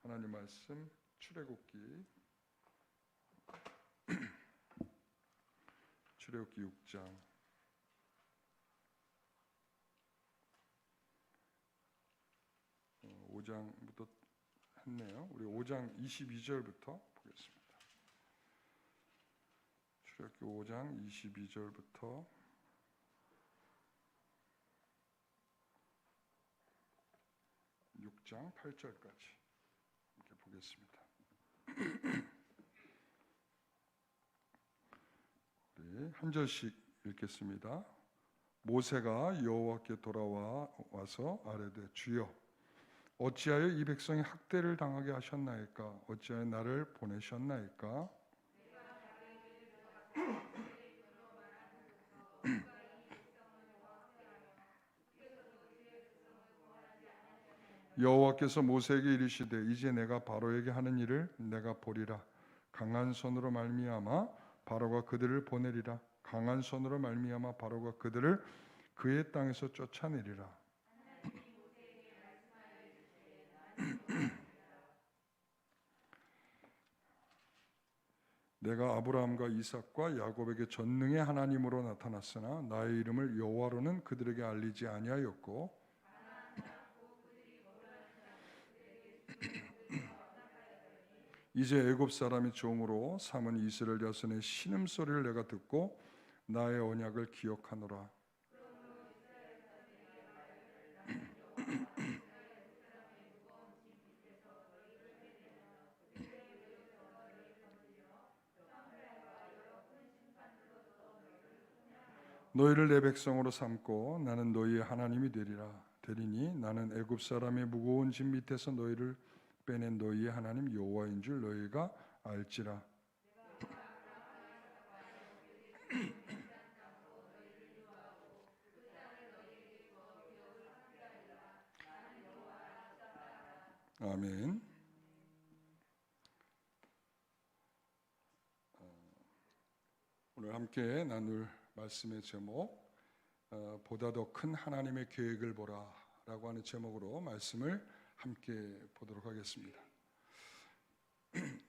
하나님 말씀 출애굽기 6장 5장부터 했네요. 우리 5장 22절부터 보겠습니다. 출애굽기 5장 22절부터 6장 8절까지 이렇게 보겠습니다. 우리 한 절씩 읽겠습니다. 모세가 여호와께 돌아와서 아뢰되 주여 어찌하여 이 백성이 학대를 당하게 하셨나이까? 어찌하여 나를 보내셨나이까? 여호와께서 모세에게 이르시되 이제 내가 바로에게 하는 일을 내가 보리라. 강한 손으로 말미암아 바로가 그들을 보내리라. 강한 손으로 말미암아 바로가 그들을 그의 땅에서 쫓아내리라. 내가 아브라함과 이삭과 야곱에게 전능의 하나님으로 나타났으나 나의 이름을 여호와로는 그들에게 알리지 아니하였고 이제 애굽 사람이 종으로 삼은 이스라엘 자손의 신음소리를 내가 듣고 나의 언약을 기억하노라. 너희를 내 백성으로 삼고 나는 너희의 하나님이 되리니 나는 애굽 사람의 무거운 짐 밑에서 너희를 빼낸 너희의 하나님 여호와인 줄 너희가 알지라. 아멘. 오늘 함께 나눌 말씀의 제목 보다 더 큰 하나님의 계획을 보라 라고 하는 제목으로 말씀을 함께 보도록 하겠습니다.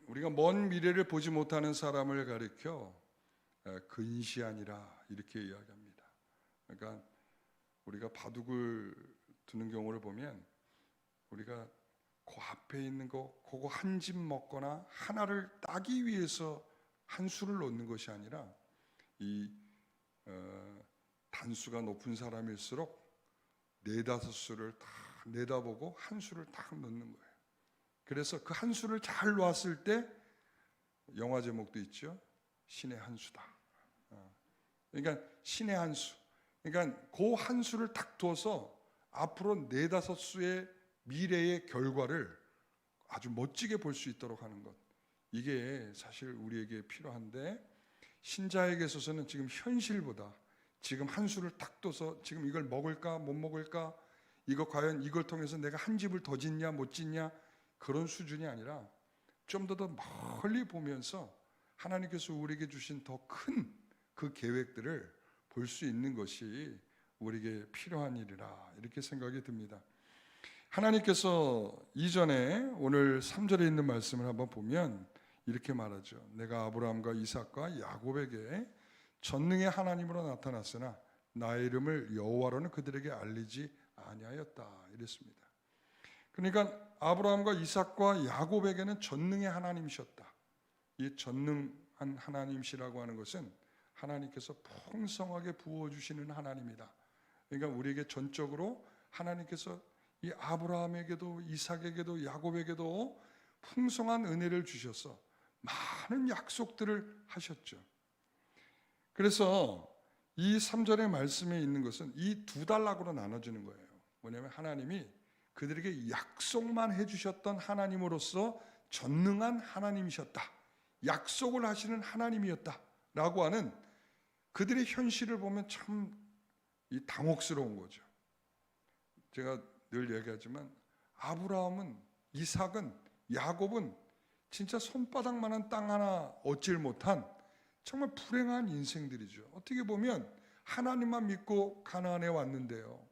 우리가 먼 미래를 보지 못하는 사람을 가리켜 근시안이라 이렇게 이야기합니다. 그러니까 우리가 바둑을 두는 경우를 보면 우리가 그 앞에 있는 거 그거 한 집 먹거나 하나를 따기 위해서 한 수를 놓는 것이 아니라 이 단수가 높은 사람일수록 네다섯 수를 다 내다보고 한 수를 딱 넣는 거예요. 그래서 그 한 수를 잘 놓았을 때 영화 제목도 있죠. 신의 한 수다. 그러니까 신의 한 수. 그러니까 그 한 수를 딱 둬서 앞으로 네다섯 수의 미래의 결과를 아주 멋지게 볼 수 있도록 하는 것. 이게 사실 우리에게 필요한데 신자에게 있어서는 지금 현실보다 지금 한 수를 딱 둬서 지금 이걸 먹을까 못 먹을까 이거 과연 이걸 통해서 내가 한 집을 더 짓냐 못 짓냐 그런 수준이 아니라 좀 더 멀리 보면서 하나님께서 우리에게 주신 더 큰 그 계획들을 볼 수 있는 것이 우리에게 필요한 일이라 이렇게 생각이 듭니다. 하나님께서 이전에 오늘 3절에 있는 말씀을 한번 보면 이렇게 말하죠. 내가 아브라함과 이삭과 야곱에게 전능의 하나님으로 나타났으나 나의 이름을 여호와로는 그들에게 알리지 아니하였다 이랬습니다. 그러니까 아브라함과 이삭과 야곱에게는 전능의 하나님이셨다. 이 전능한 하나님이시라고 하는 것은 하나님께서 풍성하게 부어주시는 하나님이다. 그러니까 우리에게 전적으로 하나님께서 이 아브라함에게도 이삭에게도 야곱에게도 풍성한 은혜를 주셔서 많은 약속들을 하셨죠. 그래서 이 3절의 말씀에 있는 것은 이 두 단락으로 나눠지는 거예요. 뭐냐면 하나님이 그들에게 약속만 해주셨던 하나님으로서 전능한 하나님이셨다. 약속을 하시는 하나님이었다 라고 하는 그들의 현실을 보면 참 당혹스러운 거죠. 제가 늘 얘기하지만 아브라함은 이삭은 야곱은 진짜 손바닥만한 땅 하나 얻질 못한 정말 불행한 인생들이죠. 어떻게 보면 하나님만 믿고 가나안에 왔는데요.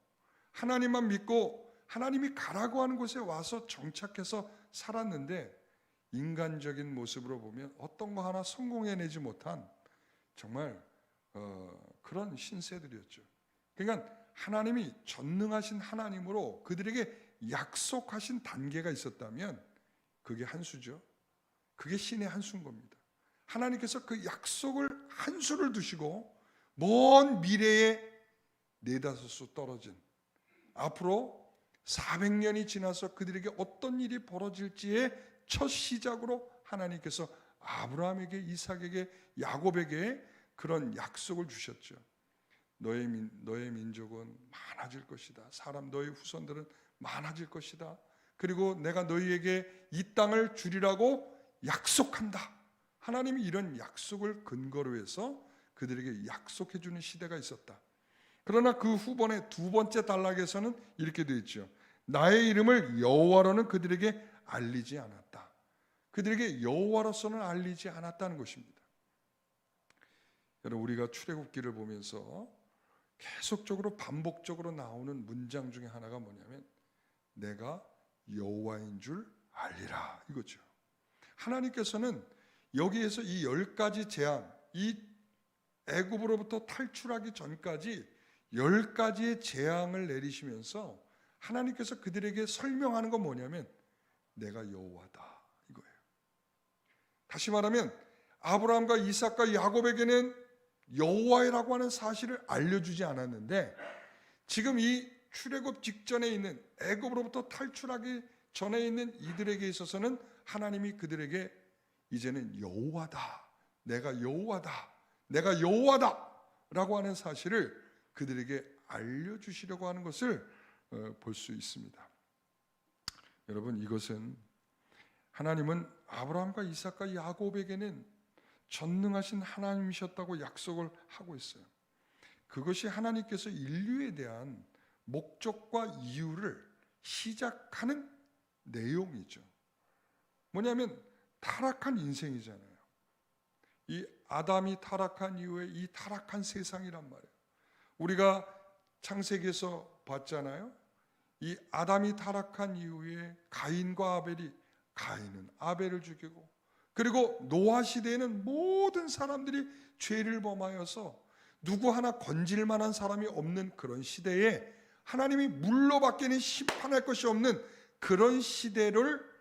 하나님만 믿고 하나님이 가라고 하는 곳에 와서 정착해서 살았는데 인간적인 모습으로 보면 어떤 거 하나 성공해내지 못한 정말 그런 신세들이었죠. 그러니까 하나님이 전능하신 하나님으로 그들에게 약속하신 단계가 있었다면 그게 한 수죠. 그게 신의 한 수인 겁니다. 하나님께서 그 약속을 한 수를 두시고 먼 미래에 네다섯 수 떨어진 앞으로 400년이 지나서 그들에게 어떤 일이 벌어질지의 첫 시작으로 하나님께서 아브라함에게, 이삭에게, 야곱에게 그런 약속을 주셨죠. 너의 민족은 많아질 것이다. 너의 후손들은 많아질 것이다. 그리고 내가 너희에게 이 땅을 주리라고 약속한다. 하나님이 이런 약속을 근거로 해서 그들에게 약속해 주는 시대가 있었다. 그러나 그 후번에 두 번째 단락에서는 이렇게 되어 있죠. 나의 이름을 여호와로는 그들에게 알리지 않았다. 그들에게 여호와로서는 알리지 않았다는 것입니다. 여러분, 우리가 출애굽기를 보면서 계속적으로 반복적으로 나오는 문장 중에 하나가 뭐냐면 내가 여호와인 줄 알리라 이거죠. 하나님께서는 여기에서 이 10가지 재앙, 이 애굽으로부터 탈출하기 전까지 10가지의 재앙을 내리시면서 하나님께서 그들에게 설명하는 건 뭐냐면 내가 여호와다 이거예요. 다시 말하면 아브라함과 이삭과 야곱에게는 여호와라고 하는 사실을 알려주지 않았는데 지금 이 출애굽 직전에 있는 애굽으로부터 탈출하기 전에 있는 이들에게 있어서는 하나님이 그들에게 이제는 여호와다, 내가 여호와다, 내가 여호와다 라고 하는 사실을 그들에게 알려주시려고 하는 것을 볼 수 있습니다. 여러분, 이것은 하나님은 아브라함과 이삭과 야곱에게는 전능하신 하나님이셨다고 약속을 하고 있어요. 그것이 하나님께서 인류에 대한 목적과 이유를 시작하는 내용이죠. 뭐냐면 타락한 인생이잖아요. 이 아담이 타락한 이후에 이 타락한 세상이란 말이에요. 우리가 창세기에서 봤잖아요. 이 아담이 타락한 이후에 가인과 아벨이 가인은 아벨을 죽이고 그리고 노아 시대에는 모든 사람들이 죄를 범하여서 누구 하나 건질 만한 사람이 없는 그런 시대에 하나님이 물로 밖에는 심판할 것이 없는 그런 시대를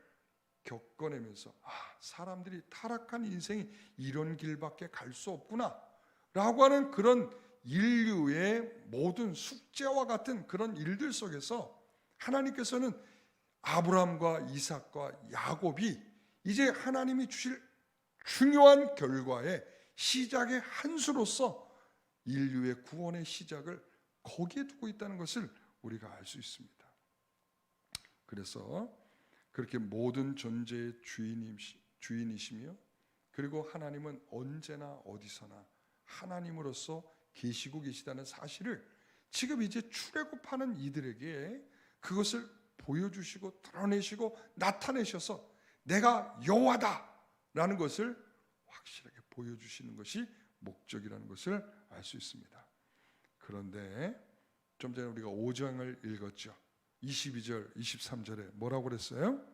겪어내면서 사람들이 타락한 인생이 이런 길밖에 갈 수 없구나 라고 하는 그런 인류의 모든 숙제와 같은 그런 일들 속에서 하나님께서는 아브라함과 이삭과 야곱이 이제 하나님이 주실 중요한 결과의 시작의 한 수로서 인류의 구원의 시작을 거기에 두고 있다는 것을 우리가 알 수 있습니다. 그래서 그렇게 모든 존재의 주인이시며 그리고 하나님은 언제나 어디서나 하나님으로서 계시고 계시다는 사실을 지금 이제 출애굽하는 이들에게 그것을 보여주시고 드러내시고 나타내셔서 내가 여호와다라는 것을 확실하게 보여주시는 것이 목적이라는 것을 알 수 있습니다. 그런데 좀 전에 우리가 5장을 읽었죠. 22절, 23절에 뭐라고 그랬어요?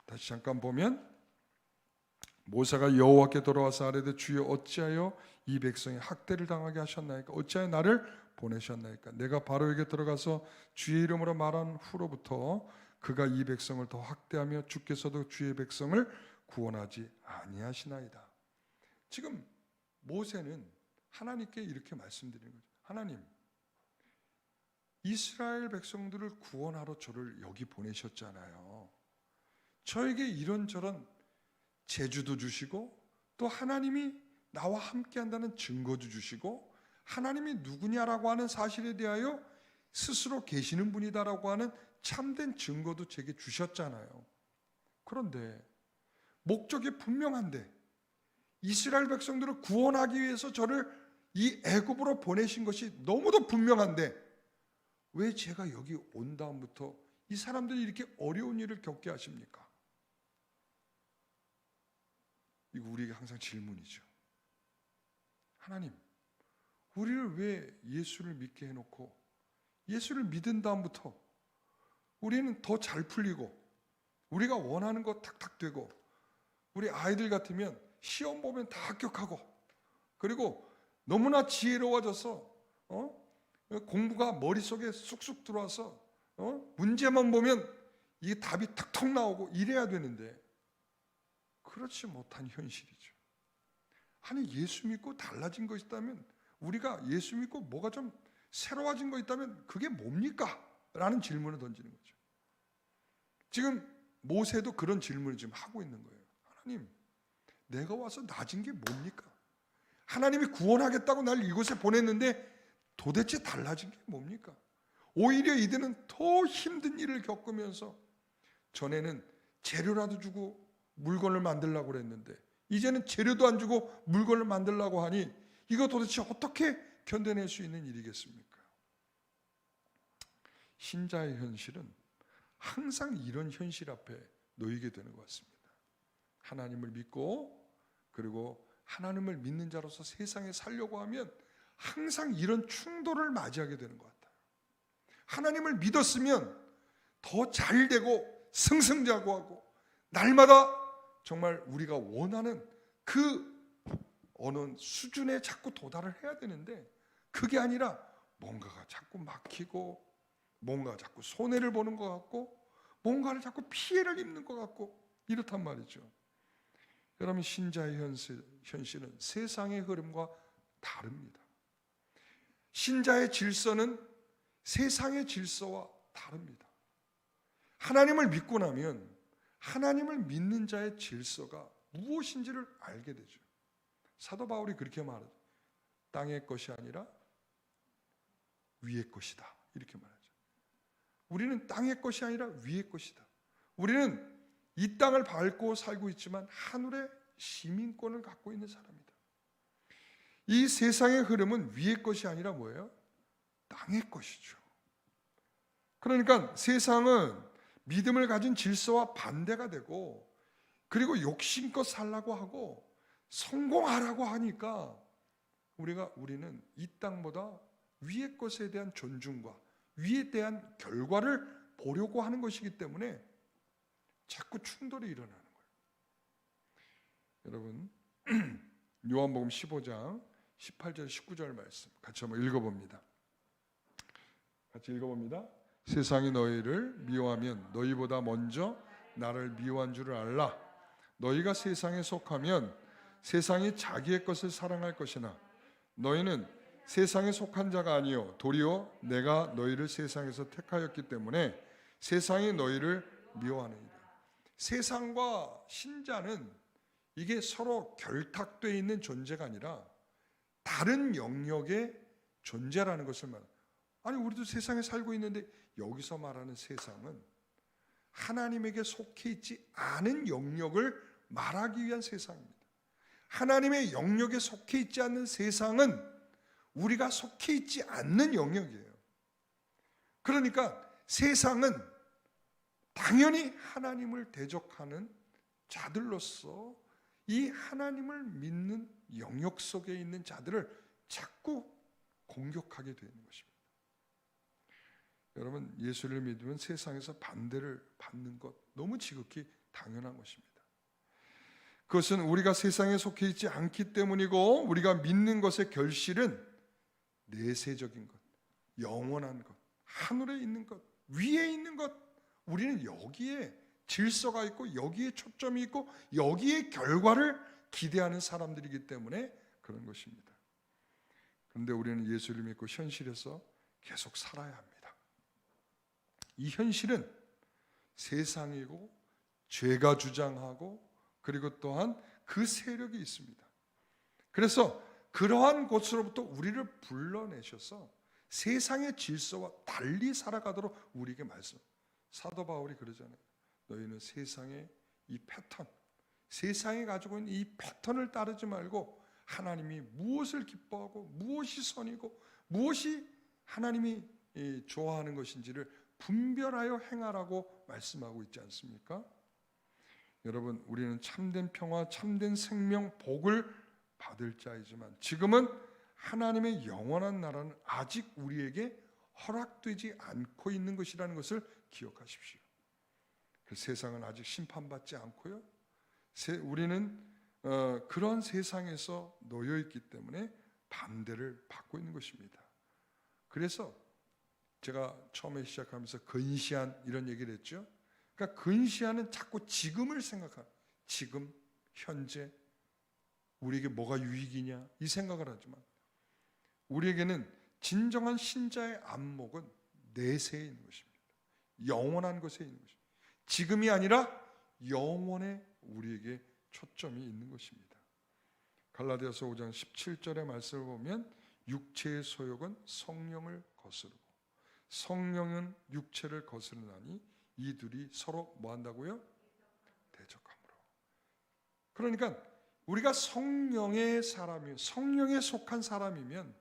다시 잠깐 보면 모세가 여호와께 돌아와서 아뢰되 주여 어찌하여 이 백성이 학대를 당하게 하셨나이까? 어찌하여 나를 보내셨나이까? 내가 바로에게 들어가서 주의 이름으로 말한 후로부터 그가 이 백성을 더 학대하며 주께서도 주의 백성을 구원하지 아니하시나이다. 지금 모세는 하나님께 이렇게 말씀드리는 거죠. 하나님, 이스라엘 백성들을 구원하러 저를 여기 보내셨잖아요. 저에게 이런저런 재주도 주시고 또 하나님이 나와 함께 한다는 증거도 주시고 하나님이 누구냐라고 하는 사실에 대하여 스스로 계시는 분이다라고 하는 참된 증거도 제게 주셨잖아요. 그런데 목적이 분명한데 이스라엘 백성들을 구원하기 위해서 저를 이 애굽으로 보내신 것이 너무도 분명한데 왜 제가 여기 온 다음부터 이 사람들이 이렇게 어려운 일을 겪게 하십니까? 이거 우리에게 항상 질문이죠. 하나님, 우리를 왜 예수를 믿게 해놓고 예수를 믿은 다음부터 우리는 더 잘 풀리고 우리가 원하는 거 탁탁 되고, 우리 아이들 같으면 시험 보면 다 합격하고, 그리고 너무나 지혜로워져서 공부가 머릿속에 쑥쑥 들어와서 문제만 보면 이 답이 탁탁 나오고 이래야 되는데 그렇지 못한 현실이죠. 아니, 예수 믿고 달라진 거 있다면, 우리가 예수 믿고 뭐가 좀 새로워진 거 있다면 그게 뭡니까? 라는 질문을 던지는 거죠. 지금 모세도 그런 질문을 지금 하고 있는 거예요. 하나님, 내가 와서 낮은 게 뭡니까? 하나님이 구원하겠다고 날 이곳에 보냈는데 도대체 달라진 게 뭡니까? 오히려 이들은 더 힘든 일을 겪으면서, 전에는 재료라도 주고 물건을 만들려고 그랬는데 이제는 재료도 안 주고 물건을 만들려고 하니 이거 도대체 어떻게 견뎌낼 수 있는 일이겠습니까? 신자의 현실은 항상 이런 현실 앞에 놓이게 되는 것 같습니다. 하나님을 믿고, 그리고 하나님을 믿는 자로서 세상에 살려고 하면 항상 이런 충돌을 맞이하게 되는 것 같아요. 하나님을 믿었으면 더 잘되고 승승장구하고 날마다 정말 우리가 원하는 그 어느 수준에 자꾸 도달을 해야 되는데, 그게 아니라 뭔가가 자꾸 막히고, 뭔가 자꾸 손해를 보는 것 같고, 뭔가를 자꾸 피해를 입는 것 같고 이렇단 말이죠. 여러분, 신자의 현실은 세상의 흐름과 다릅니다. 신자의 질서는 세상의 질서와 다릅니다. 하나님을 믿고 나면 하나님을 믿는 자의 질서가 무엇인지를 알게 되죠. 사도 바울이 그렇게 말하죠. 땅의 것이 아니라 위의 것이다, 이렇게 말하죠. 우리는 땅의 것이 아니라 위의 것이다. 우리는 이 땅을 밟고 살고 있지만 하늘의 시민권을 갖고 있는 사람이다. 이 세상의 흐름은 위의 것이 아니라 뭐예요? 땅의 것이죠. 그러니까 세상은 믿음을 가진 질서와 반대가 되고, 그리고 욕심껏 살라고 하고 성공하라고 하니까 우리는 이 땅보다 위의 것에 대한 존중과 위에 대한 결과를 보려고 하는 것이기 때문에 자꾸 충돌이 일어나는 거예요. 여러분, 요한복음 15장 18절 19절 말씀 같이 한번 읽어봅니다. 같이 읽어봅니다. 세상이 너희를 미워하면 너희보다 먼저 나를 미워한 줄을 알라. 너희가 세상에 속하면 세상이 자기의 것을 사랑할 것이나 너희는 세상에 속한 자가 아니요 도리어 내가 너희를 세상에서 택하였기 때문에 세상이 너희를 미워하느니라. 세상과 신자는 이게 서로 결탁되어 있는 존재가 아니라 다른 영역의 존재라는 것을 말합니다. 아니, 우리도 세상에 살고 있는데 여기서 말하는 세상은 하나님에게 속해 있지 않은 영역을 말하기 위한 세상입니다. 하나님의 영역에 속해 있지 않는 세상은 우리가 속해 있지 않는 영역이에요. 그러니까 세상은 당연히 하나님을 대적하는 자들로서 이 하나님을 믿는 영역 속에 있는 자들을 자꾸 공격하게 되는 것입니다. 여러분, 예수를 믿으면 세상에서 반대를 받는 것 너무 지극히 당연한 것입니다. 그것은 우리가 세상에 속해 있지 않기 때문이고, 우리가 믿는 것의 결실은 내세적인 것, 영원한 것, 하늘에 있는 것, 위에 있는 것, 우리는 여기에 질서가 있고 여기에 초점이 있고 여기에 결과를 기대하는 사람들이기 때문에 그런 것입니다. 그런데 우리는 예수를 믿고 현실에서 계속 살아야 합니다. 이 현실은 세상이고 죄가 주장하고 그리고 또한 그 세력이 있습니다. 그래서 그러한 곳으로부터 우리를 불러내셔서 세상의 질서와 달리 살아가도록 우리에게 말씀. 사도 바울이 그러잖아요. 너희는 세상의 이 패턴, 세상이 가지고 있는 이 패턴을 따르지 말고 하나님이 무엇을 기뻐하고 무엇이 선이고 무엇이 하나님이 좋아하는 것인지를 분별하여 행하라고 말씀하고 있지 않습니까? 여러분, 우리는 참된 평화, 참된 생명, 복을 받을 자이지만 지금은 하나님의 영원한 나라는 아직 우리에게 허락되지 않고 있는 것이라는 것을 기억하십시오. 그 세상은 아직 심판받지 않고요. 우리는 그런 세상에서 놓여 있기 때문에 반대를 받고 있는 것입니다. 그래서 제가 처음에 시작하면서 근시안 이런 얘기를 했죠. 그러니까 근시안은 자꾸 지금을 생각하는, 지금 현재 우리에게 뭐가 유익이냐 이 생각을 하지만 우리에게는 진정한 신자의 안목은 내세에 있는 것입니다. 영원한 것에 있는 것입니다. 지금이 아니라 영원에 우리에게 초점이 있는 것입니다. 갈라디아서 5장 17절의 말씀을 보면 육체의 소욕은 성령을 거스르고 성령은 육체를 거스르나니 이 둘이 서로 뭐 한다고요? 대적함으로. 그러니까 우리가 성령의 사람이, 성령에 속한 사람이면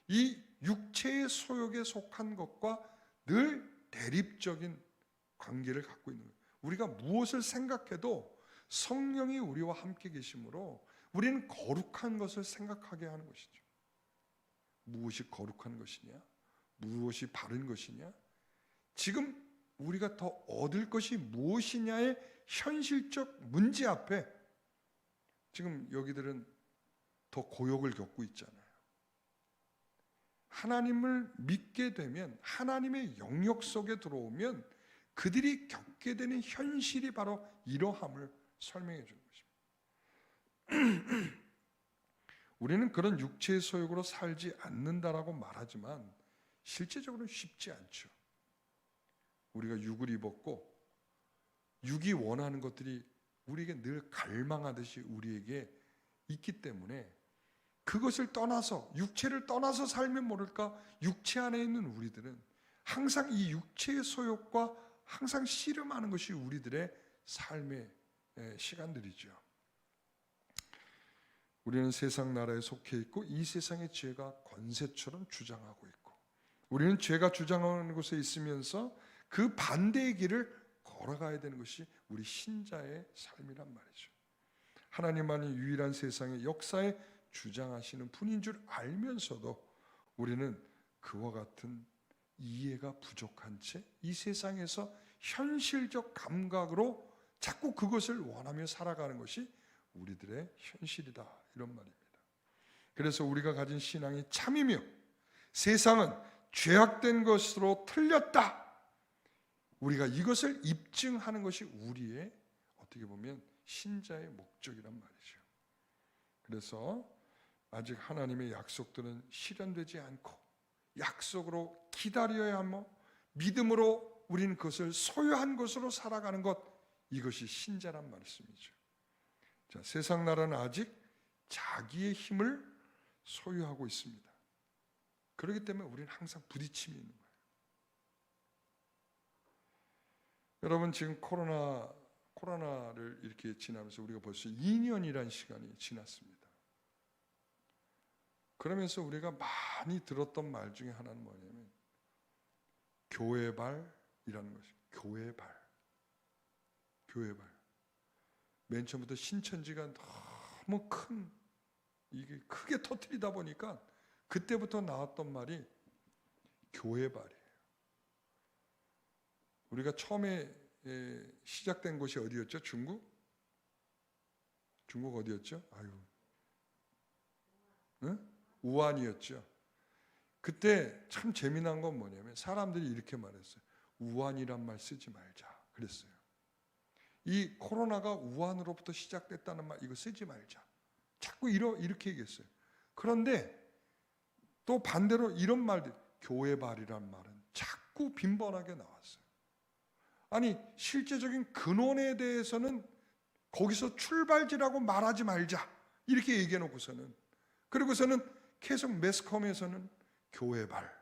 이 육체의 소욕에 속한 것과 늘 대립적인 관계를 갖고 있는 거예요. 우리가 무엇을 생각해도 성령이 우리와 함께 계시므로 우리는 거룩한 것을 생각하게 하는 것이죠. 무엇이 거룩한 것이냐? 무엇이 바른 것이냐? 지금 우리가 더 얻을 것이 무엇이냐의 현실적 문제 앞에 지금 여기들은 더 고역을 겪고 있잖아요. 하나님을 믿게 되면, 하나님의 영역 속에 들어오면 그들이 겪게 되는 현실이 바로 이러함을 설명해 주는 것입니다. 우리는 그런 육체의 소욕으로 살지 않는다라고 말하지만 실제적으로 쉽지 않죠. 우리가 육을 입었고 육이 원하는 것들이 우리에게 늘 갈망하듯이 우리에게 있기 때문에 그것을 떠나서, 육체를 떠나서 살면 모를까 육체 안에 있는 우리들은 항상 이 육체의 소욕과 항상 씨름하는 것이 우리들의 삶의 시간들이죠. 우리는 세상 나라에 속해 있고 이 세상의 죄가 권세처럼 주장하고 있고 우리는 죄가 주장하는 곳에 있으면서 그 반대의 길을 걸어가야 되는 것이 우리 신자의 삶이란 말이죠. 하나님만이 유일한 세상의 역사에 주장하시는 분인 줄 알면서도 우리는 그와 같은 이해가 부족한 채 이 세상에서 현실적 감각으로 자꾸 그것을 원하며 살아가는 것이 우리들의 현실이다, 이런 말입니다. 그래서 우리가 가진 신앙이 참이며 세상은 죄악된 것으로 틀렸다, 우리가 이것을 입증하는 것이 우리의 어떻게 보면 신자의 목적이란 말이죠. 그래서 아직 하나님의 약속들은 실현되지 않고 약속으로 기다려야 하며 믿음으로 우리는 그것을 소유한 것으로 살아가는 것, 이것이 신자란 말씀이죠. 자, 세상 나라는 아직 자기의 힘을 소유하고 있습니다. 그렇기 때문에 우리는 항상 부딪힘이 있는 거예요. 여러분, 지금 코로나를 이렇게 지나면서 우리가 벌써 2년이라는 시간이 지났습니다. 그러면서 우리가 많이 들었던 말 중에 하나는 뭐냐면 교회발이라는 것이에요. 교회발. 맨 처음부터 신천지가 너무 이게 크게 터뜨리다 보니까 그때부터 나왔던 말이 교회발이에요. 우리가 처음에 시작된 곳이 어디였죠? 중국 어디였죠? 응? 우한이었죠. 그때 참 재미난 건 뭐냐면 사람들이 이렇게 말했어요. 우한이란 말 쓰지 말자 그랬어요. 이 코로나가 우한으로부터 시작됐다는 말, 이거 쓰지 말자. 자꾸 이렇게 얘기했어요. 그런데 또 반대로 이런 말들, 교회발이란 말은 자꾸 빈번하게 나왔어요. 아니, 실제적인 근원에 대해서는 거기서 출발지라고 말하지 말자, 이렇게 얘기해 놓고서는, 그리고서는 계속 매스컴에서는 교회발.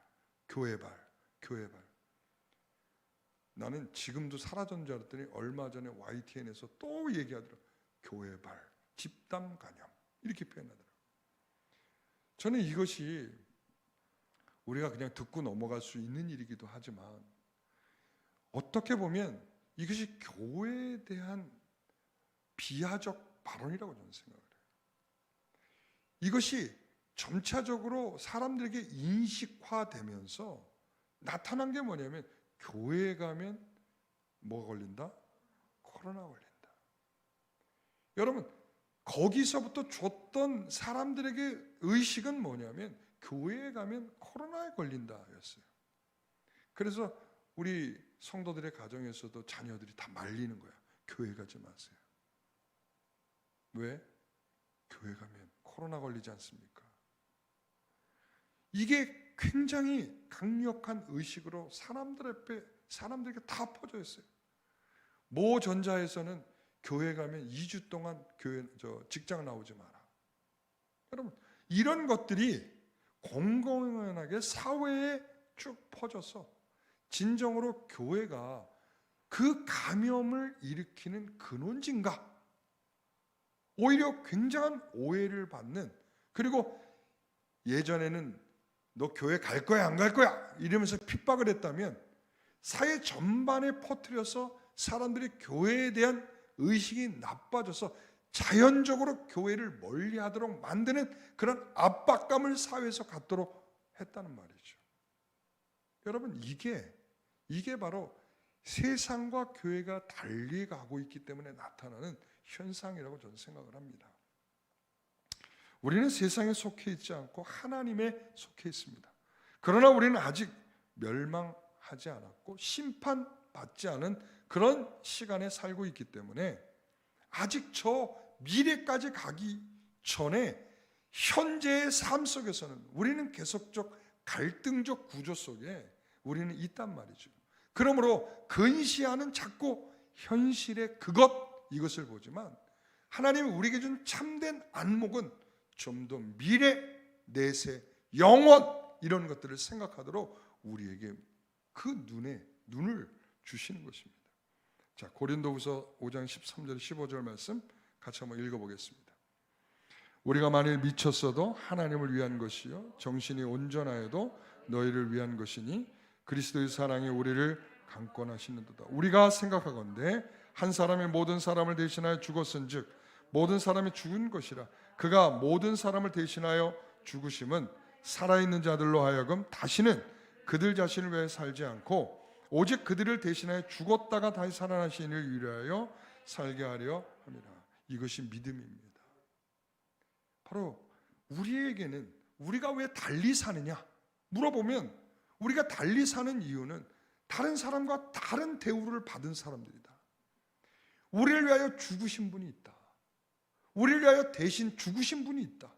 나는 지금도 사라진 줄 알았더니 얼마 전에 YTN에서 또 얘기하더라고요. 교회발, 집단 감염, 이렇게 표현하더라고요. 저는 이것이 우리가 그냥 듣고 넘어갈 수 있는 일이기도 하지만 어떻게 보면 이것이 교회에 대한 비하적 발언이라고 저는 생각을 해요. 이것이 점차적으로 사람들에게 인식화되면서 나타난 게 뭐냐면 교회에 가면 뭐가 걸린다? 코로나 걸린다. 여러분, 거기서부터 줬던 사람들에게 의식은 뭐냐면 교회에 가면 코로나에 걸린다였어요. 그래서 우리 성도들의 가정에서도 자녀들이 다 말리는 거야. 교회 가지 마세요. 왜? 교회 가면 코로나 걸리지 않습니까? 이게 굉장히 강력한 의식으로 사람들에게 다 퍼져 있어요. 모 전자에서는 교회 가면 2주 동안 직장 나오지 마라. 여러분, 이런 것들이 공공연하게 사회에 쭉 퍼져서 진정으로 교회가 그 감염을 일으키는 근원진가? 오히려 굉장한 오해를 받는, 그리고 예전에는 너 교회 갈 거야 안 갈 거야 이러면서 핍박을 했다면 사회 전반에 퍼뜨려서 사람들이 교회에 대한 의식이 나빠져서 자연적으로 교회를 멀리하도록 만드는 그런 압박감을 사회에서 갖도록 했다는 말이죠. 여러분, 이게 바로 세상과 교회가 달리 가고 있기 때문에 나타나는 현상이라고 저는 생각을 합니다. 우리는 세상에 속해 있지 않고 하나님에 속해 있습니다. 그러나 우리는 아직 멸망하지 않았고 심판받지 않은 그런 시간에 살고 있기 때문에 아직 저 미래까지 가기 전에 현재의 삶 속에서는 우리는 계속적 갈등적 구조 속에 우리는 있단 말이죠. 그러므로 근시하는 자꾸 현실의 이것을 보지만 하나님이 우리에게 준 참된 안목은 좀 더 미래, 내세, 영원 이런 것들을 생각하도록 우리에게 그 눈을 주시는 것입니다. 자, 고린도후서 5장 13절 15절 말씀 같이 한번 읽어보겠습니다. 우리가 만일 미쳤어도 하나님을 위한 것이요 정신이 온전하여도 너희를 위한 것이니 그리스도의 사랑이 우리를 강권하시는도다. 우리가 생각하건대 한 사람이 모든 사람을 대신하여 죽었은즉 모든 사람이 죽은 것이라. 그가 모든 사람을 대신하여 죽으심은 살아있는 자들로 하여금 다시는 그들 자신을 위해 살지 않고 오직 그들을 대신하여 죽었다가 다시 살아나신 이를 위하여 살게 하려 합니다. 이것이 믿음입니다. 바로 우리에게는 우리가 왜 달리 사느냐 물어보면 우리가 달리 사는 이유는 다른 사람과 다른 대우를 받은 사람들이다. 우리를 위하여 죽으신 분이 있다. 우리를 위하여 대신 죽으신 분이 있다.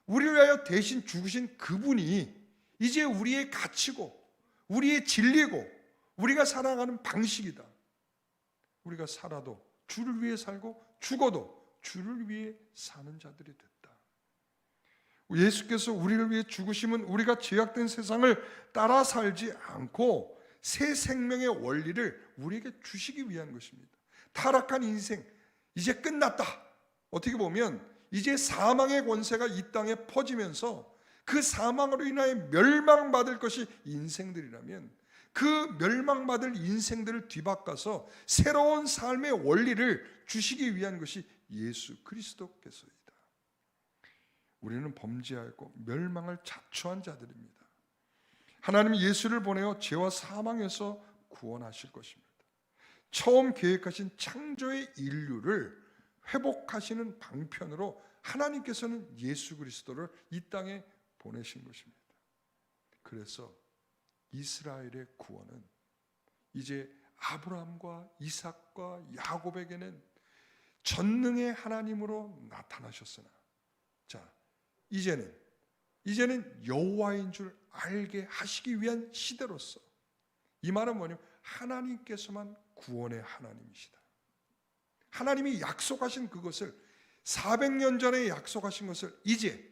우리를 위하여 대신 죽으신 그분이 이제 우리의 가치고 우리의 진리고 우리가 살아가는 방식이다. 우리가 살아도 주를 위해 살고 죽어도 주를 위해 사는 자들이 됐다. 예수께서 우리를 위해 죽으심은 우리가 죄악된 세상을 따라 살지 않고 새 생명의 원리를 우리에게 주시기 위한 것입니다. 타락한 인생 이제 끝났다. 어떻게 보면 이제 사망의 권세가 이 땅에 퍼지면서 그 사망으로 인하여 멸망받을 것이 인생들이라면 그 멸망받을 인생들을 뒤바꿔서 새로운 삶의 원리를 주시기 위한 것이 예수 그리스도께서이다. 우리는 범죄하였고 멸망을 자초한 자들입니다. 하나님이 예수를 보내어 죄와 사망에서 구원하실 것입니다. 처음 계획하신 창조의 인류를 회복하시는 방편으로 하나님께서는 예수 그리스도를 이 땅에 보내신 것입니다. 그래서 이스라엘의 구원은 이제 아브라함과 이삭과 야곱에게는 전능의 하나님으로 나타나셨으나 자, 이제는 여호와인 줄 알게 하시기 위한 시대로서 이 말은 뭐냐면 하나님께서만 구원의 하나님이시다. 하나님이 약속하신 그것을 400년 전에 약속하신 것을 이제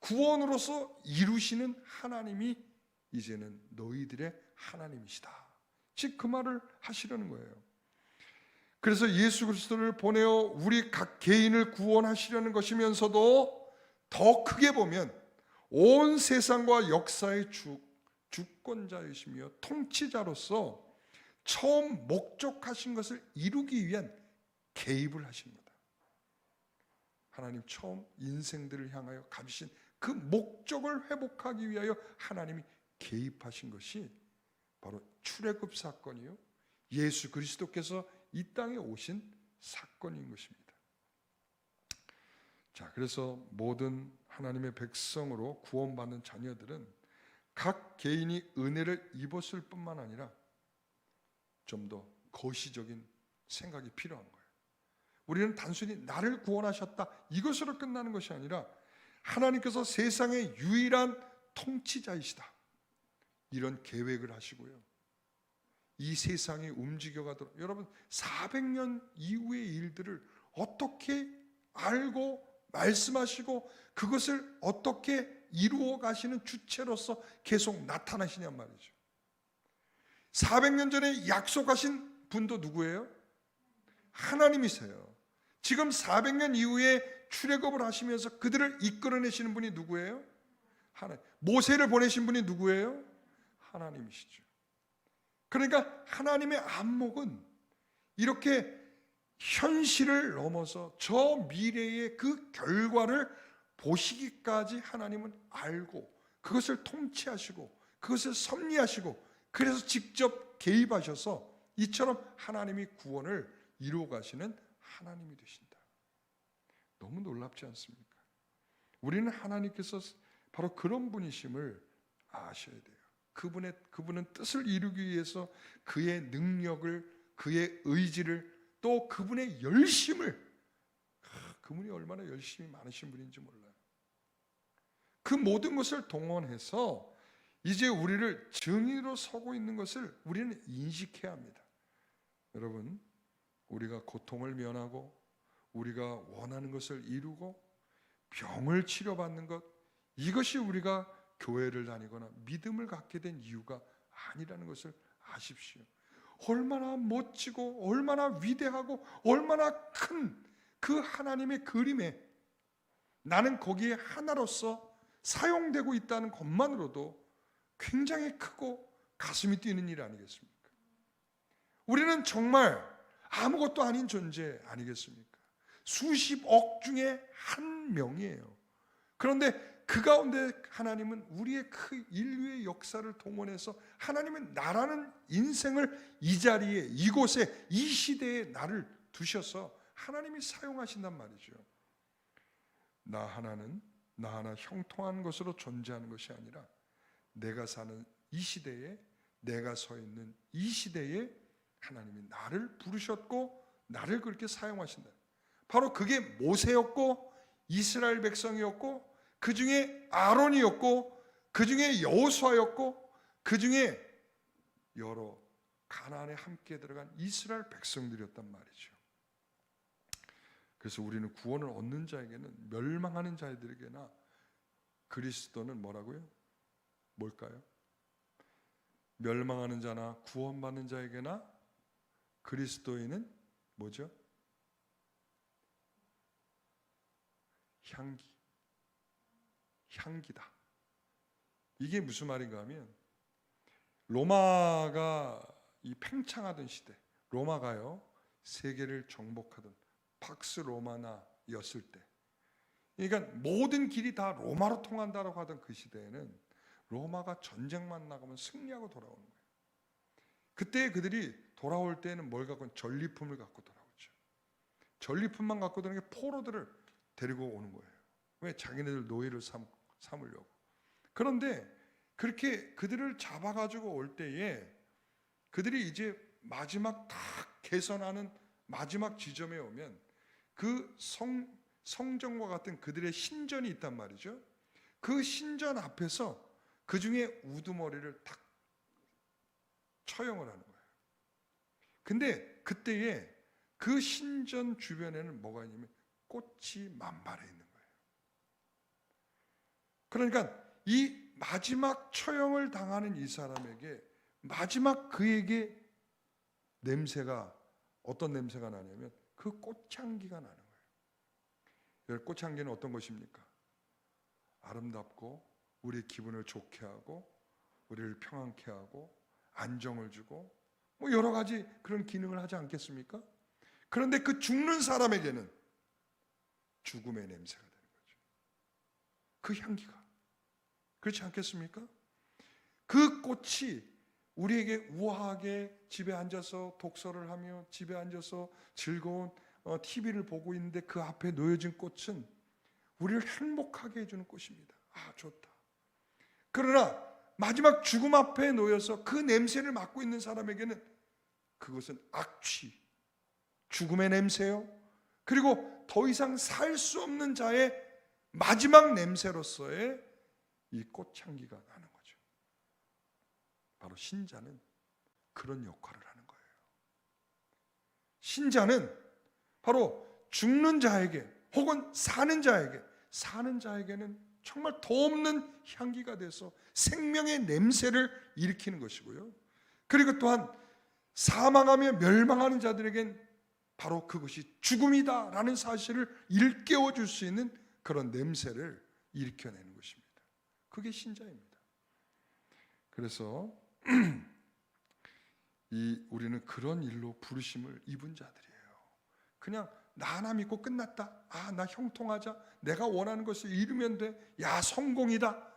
구원으로서 이루시는 하나님이 이제는 너희들의 하나님이시다. 즉 그 말을 하시려는 거예요. 그래서 예수 그리스도를 보내어 우리 각 개인을 구원하시려는 것이면서도 더 크게 보면 온 세상과 역사의 주권자이시며 통치자로서 처음 목적하신 것을 이루기 위한 개입을 하신 거다. 하나님 처음 인생들을 향하여 가지신 그 목적을 회복하기 위하여 하나님이 개입하신 것이 바로 출애굽 사건이요 예수 그리스도께서 이 땅에 오신 사건인 것입니다. 자, 그래서 모든 하나님의 백성으로 구원받는 자녀들은 각 개인이 은혜를 입었을 뿐만 아니라 좀 더 거시적인 생각이 필요한 거예요. 우리는 단순히 나를 구원하셨다 이것으로 끝나는 것이 아니라 하나님께서 세상의 유일한 통치자이시다 이런 계획을 하시고요, 이 세상이 움직여가도록 여러분 400년 이후의 일들을 어떻게 알고 말씀하시고 그것을 어떻게 이루어 가시는 주체로서 계속 나타나시냔 말이죠. 400년 전에 약속하신 분도 누구예요? 하나님이세요. 지금 400년 이후에 출애굽을 하시면서 그들을 이끌어내시는 분이 누구예요? 하나님. 모세를 보내신 분이 누구예요? 하나님이시죠. 그러니까 하나님의 안목은 이렇게 현실을 넘어서 저 미래의 그 결과를 보시기까지 하나님은 알고 그것을 통치하시고 그것을 섭리하시고 그래서 직접 개입하셔서 이처럼 하나님이 구원을 이루어 가시는 하나님이 되신다. 너무 놀랍지 않습니까? 우리는 하나님께서 바로 그런 분이심을 아셔야 돼요. 그분은 뜻을 이루기 위해서 그의 능력을, 그의 의지를, 또 그분의 열심을, 그분이 얼마나 열심이 많으신 분인지 몰라요. 그 모든 것을 동원해서 이제 우리를 정의로 서고 있는 것을 우리는 인식해야 합니다. 여러분, 우리가 고통을 면하고 우리가 원하는 것을 이루고 병을 치료받는 것, 이것이 우리가 교회를 다니거나 믿음을 갖게 된 이유가 아니라는 것을 아십시오. 얼마나 멋지고 얼마나 위대하고 얼마나 큰 그 하나님의 그림에 나는 거기에 하나로서 사용되고 있다는 것만으로도 굉장히 크고 가슴이 뛰는 일 아니겠습니까? 우리는 정말 아무것도 아닌 존재 아니겠습니까? 수십억 중에 한 명이에요. 그런데 그 가운데 하나님은 우리의 그 인류의 역사를 동원해서 하나님은 나라는 인생을 이 자리에, 이곳에, 이 시대에 나를 두셔서 하나님이 사용하신단 말이죠. 나 하나 형통한 것으로 존재하는 것이 아니라 내가 사는 이 시대에, 내가 서 있는 이 시대에 하나님이 나를 부르셨고 나를 그렇게 사용하신다. 바로 그게 모세였고 이스라엘 백성이었고 그 중에 아론이었고 그 중에 여호수아였고 그 중에 여러 가나안에 함께 들어간 이스라엘 백성들이었단 말이죠. 그래서 우리는 구원을 얻는 자에게는, 멸망하는 자들에게나 그리스도는 뭐라고요? 뭘까요? 멸망하는 자나 구원받는 자에게나 그리스도인은 뭐죠? 향기다. 이게 무슨 말인가 하면 로마가 이 팽창하던 시대, 로마가요 세계를 정복하던 팍스 로마나였을 때, 그러니까 모든 길이 다 로마로 통한다라고 하던 그 시대에는 로마가 전쟁만 나가면 승리하고 돌아오는 거예요. 그때 그들이 돌아올 때는 뭘 갖고, 전리품을 갖고 돌아오죠. 전리품만 갖고 들어오는 게 포로들을 데리고 오는 거예요. 왜? 자기네들 노예를 삼으려고. 그런데 그렇게 그들을 잡아가지고 올 때에 그들이 이제 마지막 다 개선하는 마지막 지점에 오면 그 성전과 같은 그들의 신전이 있단 말이죠. 그 신전 앞에서 그 중에 우두머리를 탁 처형을 하는 거예요. 근데 그때에 그 신전 주변에는 뭐가 있냐면 꽃이 만발해 있는 거예요. 그러니까 이 마지막 처형을 당하는 이 사람에게 마지막 그에게 냄새가 어떤 냄새가 나냐면 그 꽃향기가 나는 거예요. 꽃향기는 어떤 것입니까? 아름답고 우리의 기분을 좋게 하고 우리를 평안케 하고 안정을 주고 뭐 여러 가지 그런 기능을 하지 않겠습니까? 그런데 그 죽는 사람에게는 죽음의 냄새가 되는 거죠. 그 향기가. 그렇지 않겠습니까? 그 꽃이 우리에게 우아하게 집에 앉아서 독서를 하며 집에 앉아서 즐거운 TV를 보고 있는데 그 앞에 놓여진 꽃은 우리를 행복하게 해주는 꽃입니다. 아, 좋다. 그러나 마지막 죽음 앞에 놓여서 그 냄새를 맡고 있는 사람에게는 그것은 악취, 죽음의 냄새요. 그리고 더 이상 살 수 없는 자의 마지막 냄새로서의 이 꽃향기가 나는 거죠. 바로 신자는 그런 역할을 하는 거예요. 신자는 바로 죽는 자에게 혹은 사는 자에게는 정말 더없는 향기가 돼서 생명의 냄새를 일으키는 것이고요. 그리고 또한 사망하며 멸망하는 자들에겐 바로 그것이 죽음이다라는 사실을 일깨워 줄 수 있는 그런 냄새를 일으켜내는 것입니다. 그게 신자입니다. 그래서 우리는 그런 일로 부르심을 입은 자들이에요. 그냥 나 하나 믿고 끝났다. 아, 나 형통하자. 내가 원하는 것을 이루면 돼. 야, 성공이다.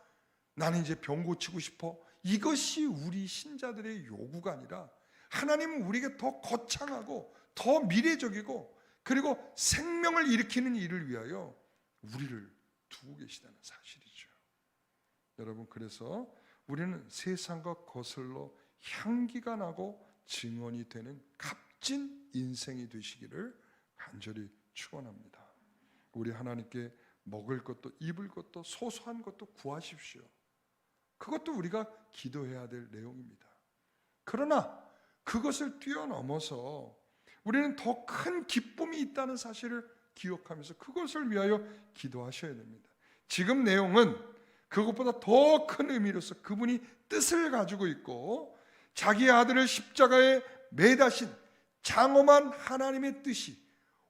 나는 이제 병 고치고 싶어. 이것이 우리 신자들의 요구가 아니라 하나님은 우리에게 더 거창하고 더 미래적이고 그리고 생명을 일으키는 일을 위하여 우리를 두고 계시다는 사실이죠. 여러분, 그래서 우리는 세상과 거슬러 향기가 나고 증언이 되는 값진 인생이 되시기를 간절히 축원합니다. 우리 하나님께 먹을 것도 입을 것도 소소한 것도 구하십시오. 그것도 우리가 기도해야 될 내용입니다. 그러나 그것을 뛰어넘어서 우리는 더 큰 기쁨이 있다는 사실을 기억하면서 그것을 위하여 기도하셔야 됩니다. 지금 내용은 그것보다 더 큰 의미로서 그분이 뜻을 가지고 있고 자기 아들을 십자가에 매다신 장엄한 하나님의 뜻이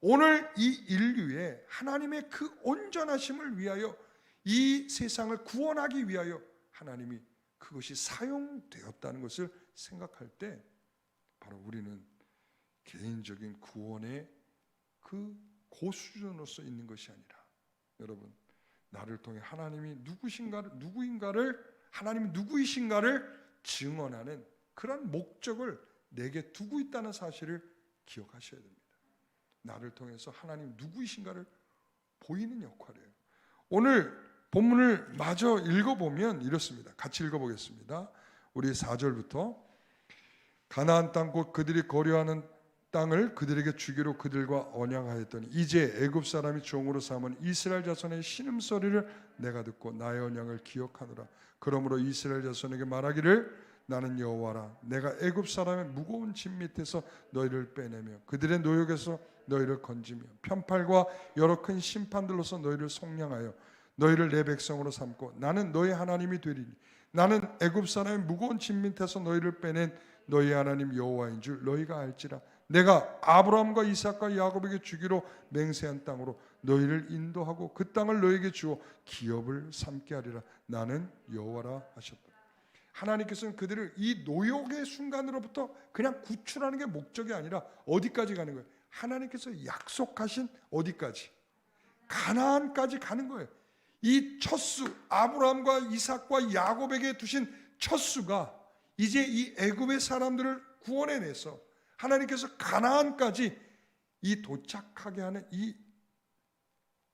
오늘 이 인류에 하나님의 그 온전하심을 위하여 이 세상을 구원하기 위하여 하나님이 그것이 사용되었다는 것을 생각할 때 바로 우리는 개인적인 구원의 그 고수준으로서 있는 것이 아니라 여러분, 나를 통해 하나님이 하나님이 누구이신가를 증언하는 그런 목적을 내게 두고 있다는 사실을 기억하셔야 됩니다. 나를 통해서 하나님 누구이신가를 보이는 역할이에요. 오늘 본문을 마저 읽어보면 이렇습니다. 같이 읽어보겠습니다. 우리 4절부터 가나안 땅 곧 그들이 거류하는 땅을 그들에게 주기로 그들과 언약하였더니 이제 애굽 사람이 종으로 삼은 이스라엘 자손의 신음소리를 내가 듣고 나의 언약을 기억하노라. 그러므로 이스라엘 자손에게 말하기를 나는 여호와라. 내가 애굽 사람의 무거운 짐 밑에서 너희를 빼내며 그들의 노역에서 너희를 건지며 편팔과 여러 큰 심판들로서 너희를 속량하여 너희를 내 백성으로 삼고 나는 너희 하나님이 되리니 나는 애굽 사람의 무거운 짐 밑에서 너희를 빼낸 너희 하나님 여호와인 줄 너희가 알지라. 내가 아브라함과 이삭과 야곱에게 주기로 맹세한 땅으로 너희를 인도하고 그 땅을 너희에게 주어 기업을 삼게 하리라. 나는 여호와라 하셨다. 하나님께서는 그들을 이 노역의 순간으로부터 그냥 구출하는 게 목적이 아니라 어디까지 가는 거예요? 하나님께서 약속하신 어디까지? 가나안까지 가는 거예요. 이 첫수, 아브라함과 이삭과 야곱에게 두신 첫수가 이제 이 애굽의 사람들을 구원해내서 하나님께서 가나안까지 이 도착하게 하는 이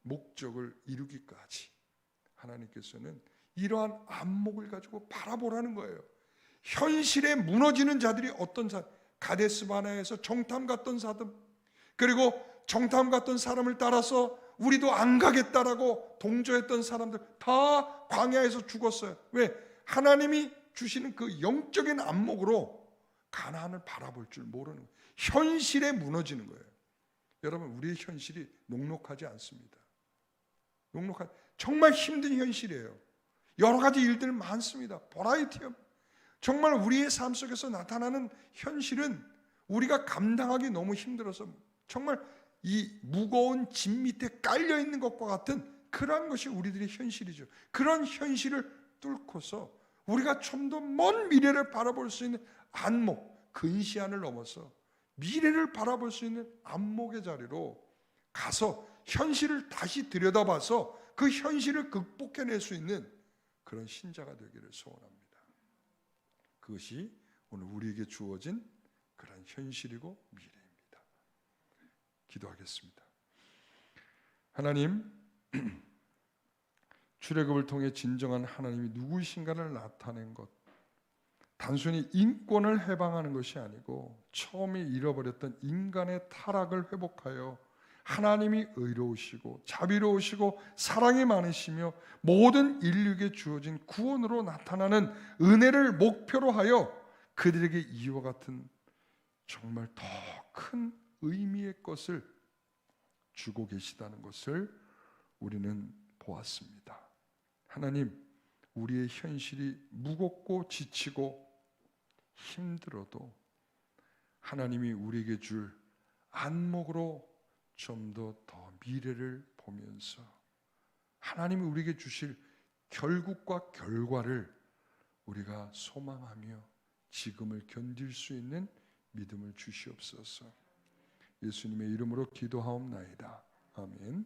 목적을 이루기까지 하나님께서는 이러한 안목을 가지고 바라보라는 거예요. 현실에 무너지는 자들이 어떤 사람, 가데스 바네아에서 정탐 갔던 사람, 그리고 정탐 갔던 사람을 따라서 우리도 안 가겠다라고 동조했던 사람들 다 광야에서 죽었어요. 왜? 하나님이 주시는 그 영적인 안목으로 가나안을 바라볼 줄 모르는 거예요. 현실에 무너지는 거예요. 여러분, 우리의 현실이 녹록하지 않습니다. 정말 힘든 현실이에요. 여러 가지 일들 많습니다. 버라이티업. 정말 우리의 삶 속에서 나타나는 현실은 우리가 감당하기 너무 힘들어서 정말 이 무거운 짐 밑에 깔려 있는 것과 같은 그런 것이 우리들의 현실이죠. 그런 현실을 뚫고서 우리가 좀 더 먼 미래를 바라볼 수 있는 안목, 근시안을 넘어서 미래를 바라볼 수 있는 안목의 자리로 가서 현실을 다시 들여다봐서 그 현실을 극복해낼 수 있는 그런 신자가 되기를 소원합니다. 그것이 오늘 우리에게 주어진 그런 현실이고 미래입니다. 기도하겠습니다. 하나님, 출애굽을 통해 진정한 하나님이 누구이신가를 나타낸 것, 단순히 인권을 해방하는 것이 아니고 처음에 잃어버렸던 인간의 타락을 회복하여 하나님이 의로우시고 자비로우시고 사랑이 많으시며 모든 인류에게 주어진 구원으로 나타나는 은혜를 목표로 하여 그들에게 이와 같은 정말 더 큰 의미의 것을 주고 계시다는 것을 우리는 보았습니다. 하나님, 우리의 현실이 무겁고 지치고 힘들어도 하나님이 우리에게 줄 안목으로 좀 더 미래를 보면서 하나님이 우리에게 주실 결국과 결과를 우리가 소망하며 지금을 견딜 수 있는 믿음을 주시옵소서. 예수님의 이름으로 기도하옵나이다. 아멘.